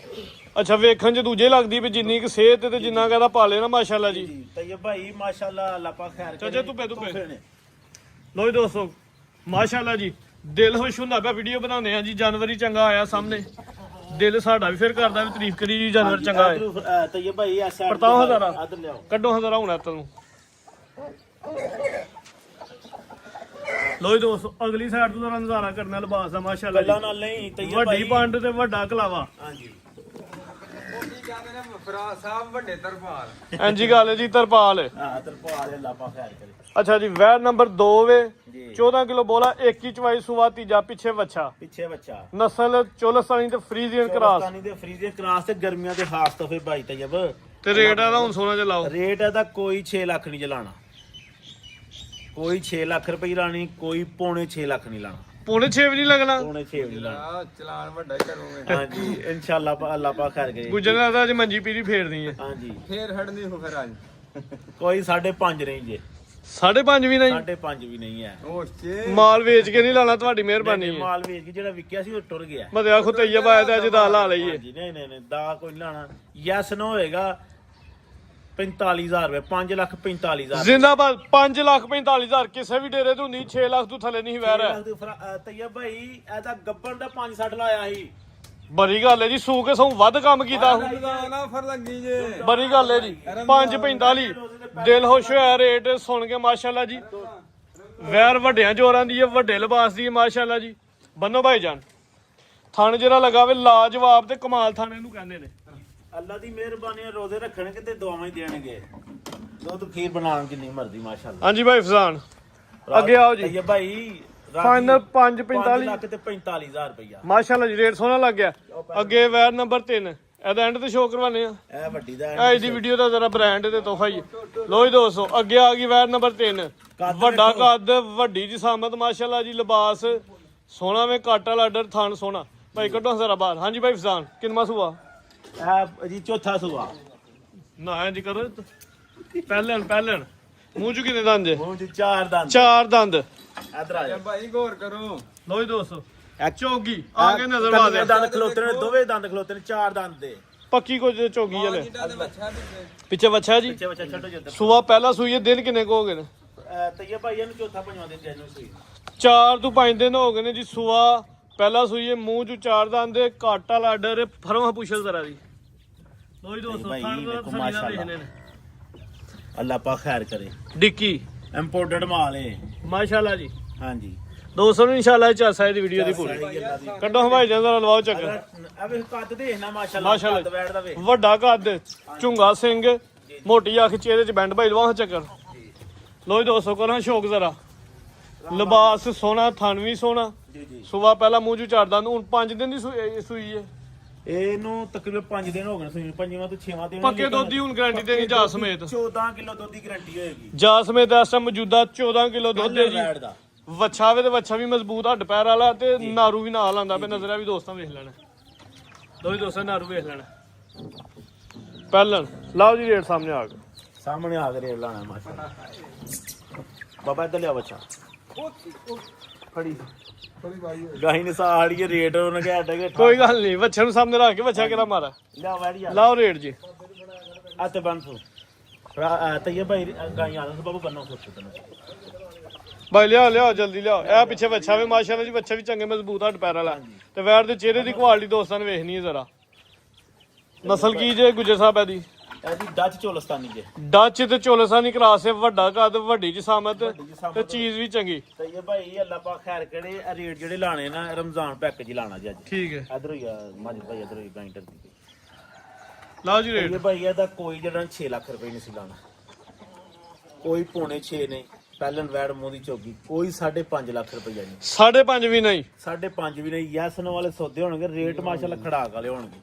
ਅੱਛਾ ਵੇਖਣ ਚ ਦੂਜੇ ਲੱਗਦੀ ਵੀ ਜਿੰਨੀ ਕਿ ਸਿਹਤ ਤੇ ਜਿੰਨਾ ਕਹਦਾ ਪਾਲੇ ਨਾ ਮਾਸ਼ਾਅੱਲਾ ਜੀ। ਜੀ ਤੈਯਬ ਭਾਈ ਮਾਸ਼ਾਅੱਲਾ ਅੱਲਾ ਪਾਕ ਖੈਰ ਚਾਚਾ ਧੁੱਪੇ ਲੋ ਜੀ ਦੋਸਤੋ ਮਾਸ਼ਾਅੱਲਾ ਜੀ ਦਿਲ ਖੁਸ਼ ਹੁੰਦਾ ਪਿਆ। ਵੀਡੀਓ ਬਣਾਉਂਦੇ ਆ ਜੀ, ਜਾਨਵਰ ਚੰਗਾ ਆਇਆ ਸਾਹਮਣੇ, ਦਿਲ ਸਾਡਾ ਵੀ ਫਿਰ ਕਰਦਾ ਵੀ ਤਾਰੀਫ ਕਰੀ ਜੀ ਜਾਨਵਰ ਚੰਗਾ ਹੈ। ਤੈਯਬ ਭਾਈ ਐਸਾ ਪਰਤਾਓ ਹਜ਼ਾਰਾਂ ਆਦਰ ਲਿਆਓ। ਕੱਢੋ ਹਜ਼ਾਰਾਂ ਹੁਣ ਤੈਨੂੰ। ਲੋ ਜੀ ਦੋਸਤੋ ਅਗਲੀ ਸਾਈਡ ਤੋਂ ਜ਼ਰਾ ਨਜ਼ਾਰਾ ਕਰਨਾ ਲਿਬਾਸ ਦਾ ਮਾਸ਼ਾਅੱਲਾ ਗੱਲਾਂ ਜੀ। ਨਾਲ ਨਹੀਂ ਤੈਯਬ ਵੱਡੀ ਭਾਈ ਪੰਡ ਤੇ ਵੱਡਾ ਕਲਾਵਾ। ਹਾਂਜੀ ਮੋਦੀ ਕਹਿੰਦੇ ਨੇ ਫਰਾਜ਼ ਸਾਹਿਬ ਵੱਡੇ ਤਰਫਾਲ। ਇੰਜੀ ਗੱਲ ਹੈ ਜੀ ਤਰਪਾਲ। ਹਾਂ ਤਰਪਾ ਦੇ ਅੱਲਾ ਪਾਕ ਖੈਰ ਕਰੇ। ਅੱਛਾ ਜੀ ਵੈਰ ਨੰਬਰ 2 ਵੇ ਜੀ 14 ਕਿਲੋ ਬੋਲਾ ਇੱਕ ਹੀ ਚਵਾਈ ਸੂਆ ਤੀਜਾ ਪਿੱਛੇ ਵੱਛਾ ਪਿੱਛੇ ਬੱਚਾ ਨਸਲ ਚੋਲਸਤਾਨੀ ਤੇ ਫਰੀਜ਼ੀਅਨ ਕਰਾਸ ਪਾਕਿਸਤਾਨੀ ਦੇ ਫਰੀਜ਼ੀਅਨ ਕਰਾਸ ਤੇ ਗਰਮੀਆਂ ਦੇ ਖਾਸ ਤੋਹਫੇ ਭਾਈ ਤੈਯਬ। ਤੇ ਰੇਟ ਇਹਦਾ ਹੁਣ ਸੋਨਾ ਚ ਲਾਓ। ਰੇਟ ਇਹਦਾ ਕੋਈ 6 ਲੱਖ ਨਹੀਂ ਚਲਾਣਾ, ਕੋਈ 6 ਲੱਖ ਰੁਪਏ ਲਾਣੀ, ਕੋਈ ਪੌਣੇ 6 ਲੱਖ ਨਹੀਂ ਲਾਣਾ, ਪੌਣੇ 6 ਵੀ ਨਹੀਂ ਲੱਗਣਾ। ਪੌਣੇ 6 ਨਹੀਂ ਲਾਣਾ। ਚਲਾਨ ਵੱਡਾ ਹੀ ਕਰੋਗੇ। ਹਾਂਜੀ ਇਨਸ਼ਾਅੱਲਾ ਅੱਲਾ ਪਾਕ ਖੈਰ ਕਰੇ। ਗੁਜਰ ਦਾ ਅੱਜ ਮੰਜੀ ਪੀਰੀ ਫੇਰਨੀ ਹੈ। ਹਾਂਜੀ ਫੇਰ ਹੜਨੀ ਹੋ ਫਿਰ ਅੱਜ ਕੋਈ 5.5 ਨਹੀਂ ਜੇ, 5.5 ਵੀ ਨਹੀਂ। 5.5 ਵੀ ਨਹੀਂ ਹੈ। ਉਹ ਛੇ ਮਾਲ ਵੇਚ ਕੇ ਨਹੀਂ ਲਾਣਾ, ਤੁਹਾਡੀ ਮਿਹਰਬਾਨੀ ਹੈ। ਮਾਲ ਵੇਚ ਕੇ ਜਿਹੜਾ ਵਿਕਿਆ ਸੀ ਉਹ ਟੁਰ ਗਿਆ। ਮੈਂ ਆਖੋ ਤੈਯਬ ਆਇਆ ਤੇ ਅੱਜ ਦਾ ਲਾ ਲਈਏ। ਹਾਂਜੀ ਨਹੀਂ ਦਾ ਕੋਈ ਨੀ ਲਾਣਾ। ਯੈਸ ਨੋ ਹੋਏਗਾ 45,000 ਰੁਪਏ, 5,45,000 ਜ਼ਿੰਦਾਬਾਦ। 5,45,000 ਕਿਸੇ ਵੀ ਡੇਰੇ ਤੋਂ ਨਹੀਂ, 6 ਲੱਖ ਤੋਂ ਥੱਲੇ ਨਹੀਂ ਵੈਰ ਹੈ। ਤੈਯਬ ਭਾਈ ਇਹਦਾ ਗੱਬਣ ਦਾ 5-60 ਲਾਇਆ ਸੀ। ਬੜੀ ਗੱਲ ਹੈ ਜੀ, ਸੂ ਕੇ ਸੌ ਵੱਧ ਕੰਮ ਕੀਤਾ। ਨਾ ਫਰ ਲੱਗੀ ਜੇ। ਬੜੀ ਗੱਲ ਹੈ ਜੀ। 5.45 ਦਿਲ ਖੁਸ਼ ਹੋਇਆ ਰੇਟ ਸੁਣ ਕੇ ਮਾਸ਼ਾਅੱਲਾ ਜੀ। ਵੈਰ ਵੱਡਿਆਂ ਜੋਰਾਂ ਦੀ ਹੈ, ਵੱਡੇ ਲਿਬਾਸ ਦੀ ਹੈ ਮਾਸ਼ਾਅੱਲਾ ਜੀ। ਬੰਨੋ ਭਾਈ ਜਾਨ ਥਣ ਜਿਹੜਾ ਲਗਾਵੇ ਲਾਜਵਾਬ ਤੇ ਕਮਾਲ ਥਣ ਇਹਨੂੰ ਕਹਿੰਦੇ ਨੇ। ਅੱਲਾ ਦੀ ਮਿਹਰਬਾਨੀ ਨਾਲ ਰੋਜ਼ੇ ਰੱਖਣਗੇ ਤੇ ਦੁਆਵਾਂ ਹੀ ਦੇਣਗੇ। ਦੁੱਧ ਖੀਰ ਬਣਾਉਣ ਜਿੰਨੀ ਮਰਜ਼ੀ ਮਾਸ਼ਾਅੱਲਾ। ਹਾਂਜੀ ਭਾਈ ਫਜ਼ਾਨ ਅੱਗੇ ਆਓ ਜੀ। ਤੈਯਬ ਭਾਈ ਫਾਈਨਲ 5 5.45 ਲੱਖ ਤੇ 45,000 ਰੁਪਇਆ ਮਾਸ਼ਾਅੱਲਾ ਜੀ, ਰੇਟ ਸੋਹਣਾ ਲੱਗ ਗਿਆ। ਅੱਗੇ ਵੈਰ ਨੰਬਰ 3 ਇਹਦਾ ਐਂਡ ਤੇ ਸ਼ੋਅ ਕਰਵਾਨੇ ਆ। ਇਹ ਵੱਡੀ ਦਾ ਇਹ ਦੀ ਵੀਡੀਓ ਦਾ ਜ਼ਰਾ ਬ੍ਰਾਂਡ ਤੇ ਤੋਹਫਾ ਹੀ। ਲੋ ਜੀ ਦੋਸਤੋ ਅੱਗੇ ਆ ਗਈ ਵੈਰ ਨੰਬਰ 3 ਵੱਡਾ ਕੱਦ ਵੱਡੀ ਜੀ ਸਾਮਤ ਮਾਸ਼ਾਅੱਲਾ ਜੀ। ਲਿਬਾਸ ਸੋਹਣਾ ਵੇ, ਕੱਟ ਵਾਲਾ ਆਰਡਰ, ਥਣ ਸੋਹਣਾ। ਭਾਈ ਕੱਢੋ ਜ਼ਰਾ ਬਾਹਰ। ਹਾਂਜੀ ਭਾਈ ਫਜ਼ਾਨ ਕਿੰਨਾ ਸੂਆ? ਇਹ ਜੀ ਚੌਥਾ ਸੂਆ। ਨਾ ਇੰਜ ਕਰੋ ਪਹਿਲਣ ਮੂੰਹ ਚ ਕਿੰਨੇ ਦੰਦ ਜੇ? ਮੂੰਹ ਚ 4 ਦੰਦ। 4 ਦੰਦ। ਇਧਰ ਆ ਜਾ ਭਾਈ ਗੌਰ ਕਰੋ। ਲੋ ਜੀ ਦੋਸਤੋ ਚੌਗੀ ਆ ਕੇ ਨਜ਼ਰ ਆ ਦੇ। ਦੰਦ ਖਲੋਤੇ ਨੇ, ਦੋਵੇਂ ਦੰਦ ਖਲੋਤੇ ਨੇ, 4 ਦੰਦ ਦੇ। ਪੱਕੀ ਕੁਝ ਚੌਗੀ ਵਾਲੇ ਜਿੱਦਾਂ ਦੇ ਬੱਚਾ ਵੀ ਪਿੱਛੇ ਵੱਛਾ ਜੀ। ਬੱਚੇ ਬੱਚਾ ਛੱਡੋ ਜਿੱਦਾਂ। ਸੂਆ ਪਹਿਲਾ ਸੂਈ ਦਿਨ ਕਿੰਨੇ ਕੋ ਹੋ ਗਏ ਨੇ? ਤੈਯਬ ਭਾਈ ਇਹਨੂੰ ਚੌਥਾ ਪੰਜਵਾਂ ਦਿਨ ਜੈਨੂੰ ਸੂਈ। 4 ਤੋਂ 5 ਦਿਨ ਹੋ ਗਏ ਨੇ ਜੀ। ਸੂਆ ਪਹਿਲਾ ਸੂਈ ਹੈ, ਮੂੰਹ ਚ 4 ਦੰਦ ਦੇ, ਕੱਟ ਵਾਲਾ ਆਰਡਰ, ਫਰਮਾ ਪੁੱਛਲ ਜ਼ਰਾ ਦੀ। ਲੋ ਜੀ ਦੋਸਤੋ ਭਾਈ ਥਣ ਦਾ ਵੇਖੋ ਤਸਵੀਰਾਂ ਮਾਸ਼ਾਅੱਲਾ। ਦੇਖਣੇ ਨੇ। ਅੱਲਾ ਪਾਕ ਖੈਰ ਕਰੇ। ਡਿੱਕੀ ਇੰਪੋਰਟਡ ਮਾਲ ਹੈ। ਮਾਸ਼ਾਅੱਲਾ ਜੀ। ਹਾਂਜੀ ਦੋਸਤੋ ਨੂੰ ਇਨਸ਼ਾਅੱਲਾ ਚਾਸਾ ਦੀ ਵੀਡੀਓ ਦੀ ਪੂਰੀ ਕੱਢੋ। ਹਵਾਈ ਜਾਂਦਾ ਲਵਾਓ ਚੱਕਰ। ਅਬੇ ਕੱਦ ਦੇਖਣਾ ਮਾਸ਼ਾਅੱਲਾ। ਮਾਸ਼ਾਅੱਲਾ ਕੱਦ ਬੈਠਦਾ ਵੇ। ਵੱਡਾ ਕੱਦ, ਝੁੰਗਾ ਸਿੰਘ, ਮੋਟੀ ਅੱਖ, ਚਿਹਰੇ 'ਚ ਬੈਂਡ ਭਾਈ ਲਵਾਓ ਚੱਕਰ। ਲੋ ਜੀ ਦੋਸਤੋ ਕਰੋ ਸ਼ੌਕ ਜ਼ਰਾ। ਲਿਬਾਸ ਸੋਹਣਾ, ਥਣ ਵੀ ਸੋਹਣਾ। ਜੀ ਜੀ ਸੂਆ ਪਹਿਲਾਂ ਮੂੰਹ 'ਚ ਚੜਦਾ ਨੂੰ। ਹੁਣ 5 ਦਿਨ ਦੀ ਸੂਈ ਹੈ। ਇਹਨੂੰ ਤਕਰੀਬਨ 5 ਦਿਨ ਹੋ ਗਏ ਸੂਈ ਨੂੰ। 5ਵਾਂ ਤੋਂ 6ਵਾਂ ਦਿਨ ਪੱਕੇ ਦੁੱਧ ਦੀ ਹੁਣ ਗਾਰੰਟੀ ਦੇਣੀ ਜਾ ਸਮੇਤ। 14 ਕਿਲੋ ਦੁੱਧ ਦੀ ਗਾਰੰਟੀ ਹੋਏਗੀ। ਜਾ ਸਮੇਤ ਇਸ ਟਾਈਮ ਮੌਜੂਦਾ 14 ਕਿਲੋ ਦੁੱਧ ਹੈ ਜੀ। ਬੈਠ ਦਾ ਵੱਛਾ ਵੇ ਤੇ ਵੱਛਾ ਵੀ ਮਜ਼ਬੂਤ, ਹੱਡ ਪੈਰ ਵਾਲਾ ਤੇ ਨਾਰੂ ਵੀ ਨਾਲ ਆਂਦਾ ਪਏ। ਨਜ਼ਰ ਆ ਵੀ ਦੋਸਤਾਂ ਵੇਖ ਲੈਣਾ। ਲਓ ਜੀ ਦੋਸਤੋ ਨਾਰੂ ਵੇਖ ਲੈਣਾ ਪਹਿਲਣ। ਲਓ ਜੀ ਰੇਟ ਸਾਹਮਣੇ ਆ ਗਿਆ। ਸਾਹਮਣੇ ਆ ਕੇ ਰੇਟ ਲਾਣਾ ਮਾਸ਼ਾਅੱਲਾ। ਬਾਬਾ ਇੱਧਰ ਲਿਆ ਬੱਚਾ ਫੜੀ ਗਾਈ ਨੇ ਸਾੜੀਏ ਰੇਟ ਉਹਨੇ ਕਿਹਾ ਕਿ ਕੋਈ ਗੱਲ ਨਹੀਂ, ਬੱਚੇ ਨੂੰ ਸਾਹਮਣੇ ਰੱਖ ਕੇ ਬੱਚਾ ਕਿਹੜਾ ਮਾਰਾ। ਲਿਆ ਵੈੜੀ ਲਾਓ ਰੇਟ ਜੀ। ਆ ਤੇ ਬੰਸੋ ਤਈਏ ਭਾਈ ਗਾਈ ਆ ਬਾਬੂ ਬੰਨੋ ਸੋਚੋ ਭਾਈ ਲਿਆਓ ਜਲਦੀ ਲਿਆਓ। ਇਹ ਪਿੱਛੇ ਬੱਚਾ ਵੀ ਮਾਸ਼ਾਅੱਲਾ ਜੀ, ਬੱਚਾ ਵੀ ਚੰਗੇ ਮਜ਼ਬੂਤ ਹੱਡ ਪੈਰ ਵਾਲਾ ਤੇ ਵੈੜ ਦੇ ਚਿਹਰੇ ਦੀ ਕੁਆਲਿਟੀ ਦੋਸਤਾਂ ਨੇ ਵੇਖਣੀ ਹੈ ਜ਼ਰਾ। ਨਸਲ ਕੀ ਜੇ ਗੁੱਜਰ ਸਾਹਿਬ ਇਹਦੀ? ਇਹਦੀ ਡੱਚ ਚੋਲਸਤਾਨੀ ਜੇ ਡੱਚ ਤੇ ਚੋਲਸਾਨੀ ਕਰਾਸ ਹੈ, ਵੱਡਾ ਕੱਦ, ਵੱਡੀ ਜਿਸਾਮਤ ਤੇ ਚੀਜ਼ ਵੀ ਚੰਗੀ। ਤਈਏ ਭਾਈ ਅੱਲਾ ਪਾ ਖੈਰ ਕਰੇ। ਰੇਟ ਜਿਹੜੇ ਲਾਣੇ ਨਾ ਰਮਜ਼ਾਨ ਪੈਕੇਜ ਹੀ ਲਾਣਾ ਜੀ ਅੱਜ। ਠੀਕ ਹੈ ਇਧਰ ਹੀ ਆ ਮਾਜੀ ਭਾਈ, ਇਧਰ ਹੀ ਗਾਈਂਟਰ ਦੀ। ਲਓ ਜੀ ਰੇਟ। ਤਈਏ ਭਾਈ ਇਹਦਾ ਕੋਈ ਜਿਹੜਾ 6 ਲੱਖ ਰੁਪਏ ਨਹੀਂ ਸੀ ਲਾਣਾ, ਕੋਈ ਪੌਣੇ 6 ਨਹੀਂ। ਪਹਿਲਨ ਵੈੜ ਮੋਦੀ ਚੋਗੀ ਕੋਈ 5.5 ਲੱਖ ਰੁਪਈਆ ਨਹੀਂ, 5.5 ਵੀ ਨਹੀਂ, 5.5 ਵੀ ਨਹੀਂ। ਯੈਸ ਨੋ ਵਾਲੇ ਸੌਦੇ ਹੋਣਗੇ, ਰੇਟ ਮਾਸ਼ਾਅੱਲਾ ਖੜਾਕ ਵਾਲੇ ਹੋਣਗੇ।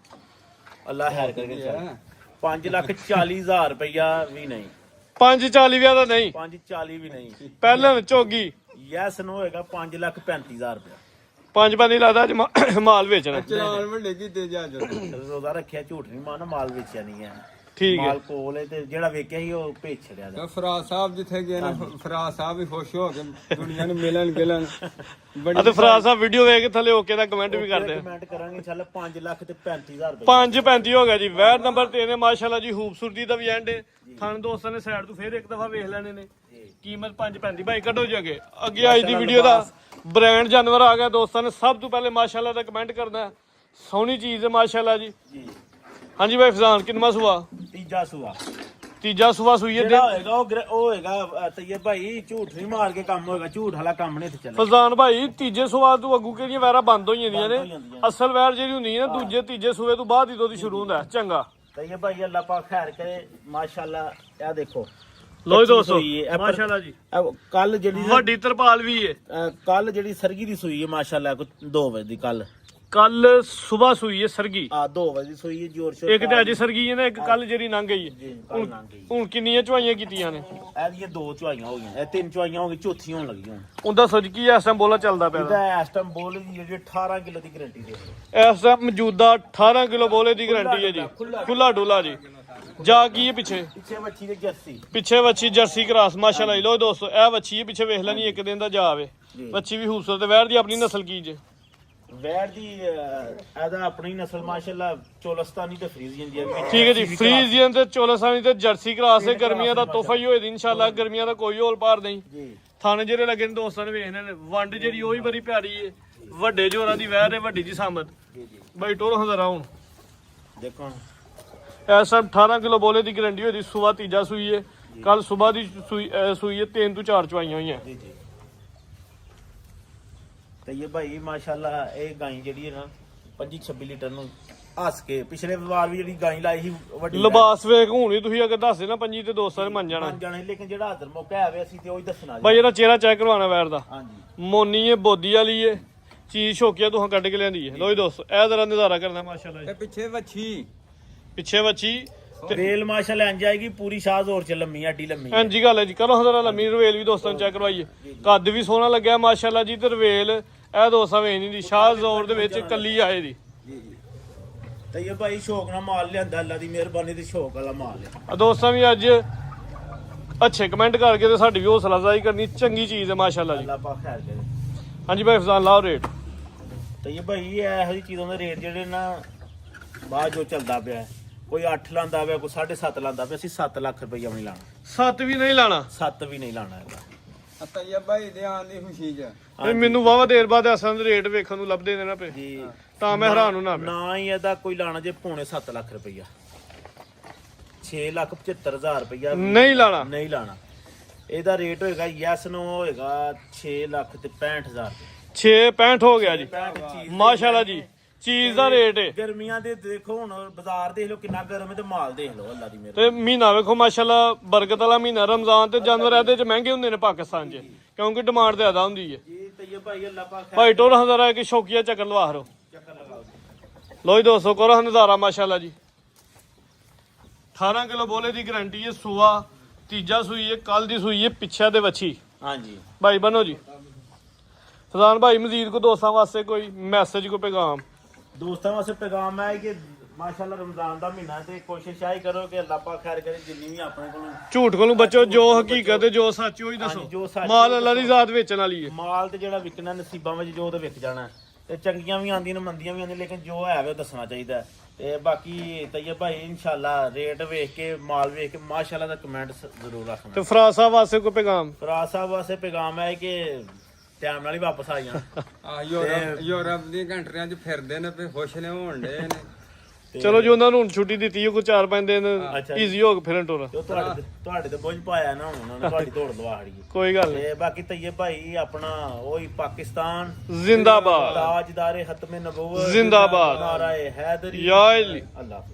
ਅੱਲਾ ਖੈਰ ਕਰਕੇ 5,40,000 ਰੁਪਈਆ ਵੀ ਨਹੀਂ, 540 ਵੀ ਦਾ ਨਹੀਂ, 5,40 ਵੀ ਨਹੀਂ। ਪਹਿਲਾਂ ਚੋਗੀ ਯੈਸ ਨੋ ਹੋਏਗਾ 5,35,000 ਰੁਪਇਆ। 5 ਨਹੀਂ ਲੱਗਦਾ ਅੱਜ ਮਾਲ ਵੇਚਣਾ। ਚਲਾਨ ਵੱਡੇ ਕੀਤੇ ਜਾ ਰੋਜ਼ਾ ਰੱਖਿਆ, ਝੂਠ ਨਹੀਂ ਮਾਰਨਾ, ਮਾਲ ਵੇਚਿਆ ਨਹੀਂ ਹੈ। ਠੀਕ ਹੈ। ਮਾਲ ਕੋਲ ਹੈ ਤੇ ਜਿਹੜਾ ਵੇਖਿਆ ਸੀ ਉਹ ਭੇਜ ਛੜਿਆ ਦਾ। ਫਰਾਜ਼ ਸਾਹਿਬ ਜਿੱਥੇ ਗਏ ਨਾ, ਫਰਾਜ਼ ਸਾਹਿਬ ਵੀ ਖੁਸ਼ ਹੋ ਕੇ ਦੁਨੀਆ ਨੂੰ ਮਿਲਣ ਗਿਲਣ ਅਤੇ ਫਰਾਜ਼ ਸਾਹਿਬ ਵੀਡੀਓ ਵੇਖ ਕੇ ਥੱਲੇ ਓਕੇ ਦਾ ਕਮੈਂਟ ਵੀ ਕਰਦੇ ਆ। ਕਮੈਂਟ ਕਰਾਂਗੇ ਚੱਲ 5,35,000 ਰੁਪਏ। 5.35 ਹੋ ਗਿਆ ਜੀ। ਵੈਰ ਨੰਬਰ 3 ਹੈ ਮਾਸ਼ਾਅੱਲਾ ਜੀ, ਖੂਬਸੂਰਤੀ ਦਾ ਵੀ ਐਂਡ ਹੈ। ਥਣ ਦੋਸਤਾਂ ਨੇ ਸਾਈਡ ਤੋਂ ਫੇਰ ਇੱਕ ਦਫਾ ਵੇਖ ਲੈਣੇ ਨੇ। ਕੀਮਤ 5.35। ਭਾਈ ਕੱਢੋ ਜੀ ਅੱਗੇ ਅੱਜ ਦੀ ਵੀਡੀਓ ਦਾ ਬ੍ਰਾਂਡ ਜਾਨਵਰ ਆ ਗਿਆ ਦੋਸਤਾਂ ਨੇ। ਸਭ ਤੋਂ ਪਹਿਲੇ ਮਾਸ਼ਾਅੱਲਾ ਦਾ ਕਮੈਂਟ ਕਰਨਾ, ਸੋਹਣੀ ਚੀਜ਼ ਹੈ ਮਾਸ਼ਾਅੱਲਾ ਜੀ। ਹਾਂਜੀ ਭਾਈ ਫਜ਼ਾਨ ਕਿੰਨਾ ਸੂਆ? ਤੀਜਾ ਸੂਆ। ਤੀਜਾ ਸੂਆ ਸੂਈ ਹੈ। ਜਿਹੜਾ ਹੋਏਗਾ ਉਹ ਹੋਏਗਾ ਤਈਏ ਭਾਈ, ਝੂਠ ਨਹੀਂ ਮਾਰ ਕੇ ਕੰਮ ਹੋਏਗਾ, ਝੂਠ ਵਾਲਾ ਕੰਮ ਨਹੀਂ ਇੱਥੇ ਚੱਲੇਗਾ। ਫਜ਼ਾਨ ਭਾਈ ਤੀਜੇ ਸੂਆ ਤੋਂ ਅੱਗੂ ਕਿਹੜੀਆਂ ਵੈਰਾਂ ਬੰਦ ਹੋ ਜਾਂਦੀਆਂ ਨੇ? ਅਸਲ ਵੈਰ ਜਿਹੜੀ ਹੁੰਦੀ ਹੈ ਨਾ ਦੂਜੇ ਤੀਜੇ ਸੂਏ ਤੋਂ ਬਾਅਦ ਹੀ ਦੁੱਧ ਸ਼ੁਰੂ ਹੁੰਦਾ ਚੰਗਾ। ਤਈਏ ਭਾਈ ਅੱਲਾ ਪਾਕ ਖੈਰ ਕਰੇ ਮਾਸ਼ਾਅੱਲਾ। ਇਹ ਦੇਖੋ ਲੋ ਦੋਸਤੋ ਮਾਸ਼ਾਅੱਲਾ ਜੀ, ਕੱਲ ਜਿਹੜੀ ਵੱਡੀ ਤਰਪਾਲ ਵੀ ਹੈ। ਕੱਲ ਜਿਹੜੀ ਸਰਗੀ ਦੀ ਸੂਈ ਹੈ ਮਾਸ਼ਾਅੱਲਾ 2 ਵਜੇ ਦੀ। ਕੱਲ ਸਵੇਰ ਸੂਈ ਹੈ ਸਰਗੀ। 2 ਵਜੇ ਦੀ ਸੂਈ ਹੈ, ਜੋਰ ਸ਼ੋਰ। ਇੱਕ ਤੇ ਅੱਜ ਸਰਗੀ ਹੈ ਨਾ, ਇੱਕ ਕੱਲ ਜਿਹੜੀ ਲੰਘ ਗਈ ਹੈ। ਹੁਣ ਕਿੰਨੀਆਂ ਚੁਆਈਆਂ ਕੀਤੀਆਂ ਨੇ? ਇਹਦੀਆਂ 2 ਚੁਆਈਆਂ ਹੋ ਗਈਆਂ, ਇਹ 3 ਚੁਆਈਆਂ ਹੋ ਗਈ, ਚੌਥੀ ਹੋਣ ਲੱਗੀ ਹੁਣ। ਉਹਦਾ ਸਜਕੀ ਇਸ ਟਾਈਮ ਬੋਲਾ ਚੱਲਦਾ ਪਿਆ। ਇਹਦਾ ਇਸ ਟਾਈਮ ਬੋਲ ਦੀ ਜਿਹੜੀ 18 ਕਿਲੋ ਦੀ ਗਾਰੰਟੀ ਦੇ ਇਸ ਟਾਈਮ ਮੌਜੂਦਾ 18 ਕਿਲੋ ਬੋਲੇ ਦੀ ਗਾਰੰਟੀ ਹੈ ਜੀ। ਖੁੱਲਾ ਡੁੱਲਾ ਜੀ। ਜਾ ਕੀ ਹੈ ਪਿੱਛੇ? ਪਿੱਛੇ ਵੱਛੀ ਦੇ ਜਰਸੀ। ਪਿੱਛੇ ਵੱਛੀ ਜਰਸੀ ਕਰਾਸ ਮਾਸ਼ਾਅੱਲਾ। ਲੋ ਦੋਸਤੋ ਇਹ ਵੱਛੀ ਹੈ, ਪਿੱਛੇ ਵੇਖ ਲੈਣੀ ਇੱਕ ਦਿਨ ਦਾ ਜਾਵੇ। ਵੱਛੀ ਵੀ ਖੂਬਸੂਰਤ। ਵੈਰ ਦੀ ਆਪਣੀ ਨਸਲ ਕੀ ਜੇ? ਵੈੜ ਦੀ ਇਹਦਾ ਆਪਣੀ ਨਸਲ ਮਾਸ਼ਾਅੱਲਾ ਚੋਲਸਤਾਨੀ ਤੇ ਫਰੀਜ਼ੀਅਨ ਦੀ ਹੈ। ਠੀਕ ਹੈ ਜੀ, ਫਰੀਜ਼ੀਅਨ ਤੇ ਚੋਲਸਾਨੀ ਤੇ ਜਰਸੀ ਕਰਾਸ ਹੈ। ਗਰਮੀਆਂ ਦਾ ਤੋਹਫਾ ਹੀ ਹੋਏ ਦੀ ਇਨਸ਼ਾਅੱਲਾ। ਗਰਮੀਆਂ ਦਾ ਕੋਈ ਹੋਲ ਪਾਰ ਨਹੀਂ ਜੀ। ਥਾਣੇ ਜਿਹੜੇ ਲੱਗੇ ਨੇ ਦੋਸਤਾਂ ਨੇ ਵੇਖਣੇ ਨੇ। ਵੰਡ ਜਿਹੜੀ ਉਹ ਵੀ ਬੜੀ ਪਿਆਰੀ ਹੈ। ਵੱਡੇ ਜੋਰਾਂ ਦੀ ਵੈਰ ਹੈ, ਵੱਡੀ ਜੀ ਸਾਮਤ। ਬਾਈ ਟੋਰ ਹਜ਼ਾਰਾਂ ਹੁਣ ਦੇਖੋ ਇਹ ਸਭ 18 ਕਿਲੋ ਬੋਲੇ ਦੀ ਗਾਰੰਟੀ ਹੋਈ ਦੀ। ਸਵੇਰ ਤੀਜਾ ਸੂਈ ਹੈ, ਕੱਲ ਸਵੇਰ ਦੀ ਸੂਈ ਹੈ। 3 ਤੋਂ 4 ਚਵਾਈਆਂ ਹੋਈਆਂ। ਜੀ ਜੀ। ਤੇ ਇਹ ਭਾਈ ਮਾਸ਼ਾਅੱਲਾ ਇਹ ਗਾਈ ਜਿਹੜੀ ਹੈ ਨਾ 25-26 ਲੀਟਰ ਨੂੰ ਹੱਸ ਕੇ ਪਿਛਲੇ ਵਾਰ ਵੀ ਜਿਹੜੀ ਗਾਈ ਲਾਈ ਸੀ ਵੱਡੀ ਲਿਬਾਸ ਵੇਖ ਹੁਣ ਹੀ ਤੁਸੀਂ ਅਗਰ ਦੱਸਦੇ ਨਾ 25 ਤੇ ਦੋਸਤਾਂ ਨੇ ਮੰਨ ਜਾਣਾ। ਜਾਣੇ, ਲੇਕਿਨ ਜਿਹੜਾ ਹਾਜ਼ਰ ਮੌਕਾ ਆਵੇ ਅਸੀਂ ਤੇ ਉਹੀ ਦੱਸਣਾ ਜੀ। ਬਾਈ ਇਹਦਾ ਚਿਹਰਾ ਚੈੱਕ ਕਰਵਾਉਣਾ ਵੈਰ ਦਾ। ਹਾਂਜੀ ਮੋਨੀ ਹੈ, ਬੋਦੀ ਵਾਲੀ ਹੈ, ਚੀਜ਼ ਸ਼ੋਕੀਆ ਤੁਹਾਂ ਕੱਢ ਕੇ ਲਿਆਂਦੀ ਹੈ। ਲੋ ਜੀ ਦੋਸਤੋ ਇਹ ਜ਼ਰਾ ਨਜ਼ਾਰਾ ਕਰਨਾ ਮਾਸ਼ਾਅੱਲਾ ਜੀ। ਪਿੱਛੇ ਵੱਛੀ, ਪਿੱਛੇ ਵੱਛੀ ਰੇਲ ਮਾਸ਼ਾਅੱਲਾ ਇੰਜ ਆਏਗੀ ਪੂਰੀ ਸ਼ਾਹ ਜ਼ੋਰ ਚ ਲੰਮੀ ਅੱਡੀ ਲੰਮੀ। ਹਾਂਜੀ ਗੱਲ ਹੈ ਜੀ। ਕਰੋ ਜ਼ਰਾ ਲੰਮੀ ਰਵੇਲ ਵੀ ਦੋਸਤਾਂ ਨੂੰ ਚੈੱਕ ਕਰਵਾਈਏ। ਕੱਦ ਵੀ ਸੋਹਣਾ ਲੱਗਿਆ ਮਾਸ਼ਾਅੱਲਾ ਜੀ। ਤੇ ਰਵੇਲ ਇਹ ਦੋਸਤਾਂ ਵੇਖ ਨਹੀਂ ਦੀ ਸ਼ਾਹ ਜ਼ੋਰ ਦੇ ਵਿੱਚ ਕੱਲੀ ਆਏ ਦੀ। ਜੀ ਜੀ। ਤੇ ਇਹ ਭਾਈ ਸ਼ੌਕ ਨਾਲ ਮਾਲ ਲਿਆਂਦਾ, ਅੱਲਾ ਦੀ ਮਿਹਰਬਾਨੀ ਤੇ ਸ਼ੌਕ ਵਾਲਾ ਮਾਲ ਹੈ। ਦੋਸਤਾਂ ਵੀ ਅੱਜ ਅੱਛੇ ਕਮੈਂਟ ਕਰਕੇ ਤੇ ਸਾਡੀ ਵੀ ਹੌਸਲਾ ਅਫਜ਼ਾਈ ਕਰਨੀ ਚੰਗੀ ਚੀਜ਼ ਹੈ ਮਾਸ਼ਾਅੱਲਾ ਜੀ। ਅੱਲਾ ਪਾਕ ਖੈਰ ਕਰੇ। ਹਾਂਜੀ ਭਾਈ ਫਜ਼ਾਨ ਲਾਓ ਰੇਟ। ਤੇ ਇਹ ਭਾਈ ਇਹੋ ਜਿਹੀ ਚੀਜ਼ਾਂ ਦੇ ਰੇਟ ਜਿਹੜੇ ਨਾ ਬਾਅਦ ਜੋ ਚੱਲਦਾ ਪਿਆ, ਕੋਈ 8 ਲਾਂਦਾ ਪਿਆ, ਕੋਈ 7.5 ਲਾਂਦਾ ਪਿਆ। ਅਸੀਂ 7 ਲੱਖ ਰੁਪਈਆ ਵੀ ਨਹੀਂ ਲਾਣਾ। 7 ਵੀ ਨਹੀਂ ਲਾਣਾ। 7 ਵੀ ਨਹੀਂ ਲਾਣਾ ਹੈਗਾ। ਤਈਆ ਭਾਈ ਦੇ ਆਉਣ ਦੀ ਖੁਸ਼ੀ ਚ ਤੇ ਮੈਨੂੰ ਵਾਵਾ ਦੇਰ ਬਾਅਦ ਅਸਾਂ ਦੇ ਰੇਟ ਵੇਖਣ ਨੂੰ ਲੱਭਦੇ ਨੇ ਨਾ ਪਏ ਜੀ। ਤਾਂ ਮੈਂ ਹੈਰਾਨ ਹੁਣਾ ਪਿਆ। ਨਾ ਹੀ ਇਹਦਾ ਕੋਈ ਲਾਣਾ ਜੇ ਪੌਣੇ 7 ਲੱਖ ਰੁਪਈਆ। 6,75,000 ਰੁਪਈਆ ਨਹੀਂ ਲਾਣਾ। ਨਹੀਂ ਲਾਣਾ। ਇਹਦਾ ਰੇਟ ਹੋਏਗਾ ਯੈਸ ਨੋ ਹੋਏਗਾ 6,65,000 6.65 ਹੋ ਗਿਆ ਜੀ। 65 ਮਾਸ਼ਾਅੱਲਾ ਜੀ ਚੀਜ਼ ਦਾ ਰੇਟ ਹੈ। ਗਰਮੀਆਂ ਦੇ ਦੇਖੋ ਹੁਣ ਬਾਜ਼ਾਰ ਦੇਖ ਲਓ ਕਿੰਨਾ ਗਰਮ ਹੈ ਤੇ ਮਾਲ ਦੇਖ ਲਓ ਅੱਲਾ ਦੀ ਮਿਹਰ। ਤੇ ਮਹੀਨਾ ਵੇਖੋ ਮਾਸ਼ਾਅੱਲਾ ਬਰਕਤ ਵਾਲਾ ਮਹੀਨਾ ਰਮਜ਼ਾਨ ਤੇ ਜਾਨਵਰ ਇਹਦੇ ਚ ਮਹਿੰਗੇ ਹੁੰਦੇ ਨੇ ਪਾਕਿਸਤਾਨ 'ਚ, ਕਿਉਂਕਿ ਡਿਮਾਂਡ ਜ਼ਿਆਦਾ ਹੁੰਦੀ ਹੈ। ਜੀ ਤੇ ਇਹ ਭਾਈ ਅੱਲਾ ਪਾਕ ਭਾਈ ਟੋਰ ਹਜ਼ਾਰਾ ਕਿ ਸ਼ੌਕੀਆ ਚੱਕਰ ਲਵਾ ਰੋ। ਚੱਕਰ ਲਗਾਓ। ਲੋ ਜੀ ਦੋਸਤੋ ਕਰੋ ਨਜ਼ਾਰਾ ਮਾਸ਼ਾਅੱਲਾ ਜੀ। 18 ਕਿਲੋ ਬੋਲੇ ਦੀ ਗਾਰੰਟੀ ਹੈ। ਸੂਆ ਤੀਜਾ ਸੂਈ ਹੈ, ਕੱਲ ਦੀ ਸੂਈ ਹੈ, ਪਿੱਛੇ ਦੇ ਵੱਛੀ। ਹਾਂਜੀ ਭਾਈ ਬਨੋ ਜੀ। ਫਜ਼ਾਨ ਭਾਈ ਮਜ਼ੀਦ ਕੋ ਦੋਸਤਾਂ ਵਾਸਤੇ ਕੋਈ ਮੈਸੇਜ, ਕੋਈ ਪੈਗਾਮ? ਦੋਸਤਾਂ ਵਾਸਤੇ ਪੈਗਾਮ ਹੈ ਕਿ ਮਾਸ਼ਾਅੱਲਾ ਰਮਜ਼ਾਨ ਦਾ ਮਹੀਨਾ ਤੇ ਕੋਸ਼ਿਸ਼ ਆਈ ਕਰੋ ਕਿ ਅੱਲਾਹ ਪਾਕ ਖੈਰ ਕਰੇ, ਜਿੰਨੀ ਵੀ ਆਪਣੇ ਕੋਲ ਝੂਠ ਕੋਲੋਂ ਬਚੋ, ਜੋ ਹਕੀਕਤ ਹੈ ਜੋ ਸੱਚ ਉਹੀ ਹਾਂਜੀ, ਜੋ ਦੱਸੋ। ਸੱਚ ਮਾਲ ਅੱਲਾ ਦੀ ਜ਼ਾਤ ਵੇਚਣ ਵਾਲੀ ਹੈ। ਮਾਲ ਤੇ ਜਿਹੜਾ ਵਿਕਣਾ ਨਸੀਬਾਂ ਵਿੱਚ ਜੋ ਤੇ ਵਿਕ ਜਾਣਾ ਤੇ ਚੰਗੀਆਂ ਵੀ ਆਉਂਦੀਆਂ ਨੇ ਮੰਦੀਆਂ ਵੀ ਆਉਂਦੀਆਂ, ਲੇਕਿਨ ਜੋ ਹੈ ਵੇ ਉਹ ਦੱਸਣਾ ਚਾਹੀਦਾ ਹੈ। ਤੇ ਬਾਕੀ ਤਈਅਬ ਭਾਈ ਇਨਸ਼ਾਅੱਲਾ ਰੇਟ ਵੇਖ ਕੇ ਮਾਲ ਵੇਖ ਕੇ ਮਾਸ਼ਾਅੱਲਾ ਦਾ ਕਮੈਂਟ ਜ਼ਰੂਰ ਰੱਖਣਾ। ਤੇ ਫਰਾਜ਼ ਸਾਹਿਬ ਵਾਸਤੇ ਕੋਈ ਪੈਗਾਮ? ਫਰਾਜ਼ ਸਾਹਿਬ ਵਾਸਤੇ ਪੈਗਾਮ ਹੈ ਕਿ ਟਾਈਮ ਨਾਲ ਹੀ ਵਾਪਸ ਆ ਜਾਣਾ। ਆ ਯੂਰਪ ਦੀ ਕੰਟਰੀਆਂ 'ਚ ਫਿਰਦੇ ਨੇ ਤੇ ਖੁਸ਼ ਨੇ ਹੋਣ ਡੇ ਨੇ। ਚਲੋ ਜੀ, ਉਹਨਾਂ ਨੂੰ ਹੁਣ ਛੁੱਟੀ ਦਿੱਤੀ ਹੈ ਕੋਈ 4-5 ਦਿਨ, ਅੱਛਾ ਈਜ਼ੀ ਹੋ ਕੇ ਫਿਰਨ ਟੁਰ। ਤੇ ਉਹ ਤੁਹਾਡੇ ਤੇ ਬੋਝ ਪਾਇਆ ਨਾ, ਹੁਣ ਉਹਨਾਂ ਨੇ ਤੁਹਾਡੀ ਦੌੜ ਲਵਾ ਖੜੀ ਹੈ। ਕੋਈ ਗੱਲ ਨਹੀਂ। ਤੇ ਬਾਕੀ ਤਈਅਬ ਭਾਈ ਆਪਣਾ ਉਹੀ ਪਾਕਿਸਤਾਨ ਜ਼ਿੰਦਾਬਾਦ, ਤਾਜਦਾਰੇ ਖਤਮੇ ਨਬੂਵਤ ਜ਼ਿੰਦਾਬਾਦ, ਨਾਰਾਏ ਹੈਦਰੀ ਯਾ ਅਲੀ। ਅੱਲਾਹ।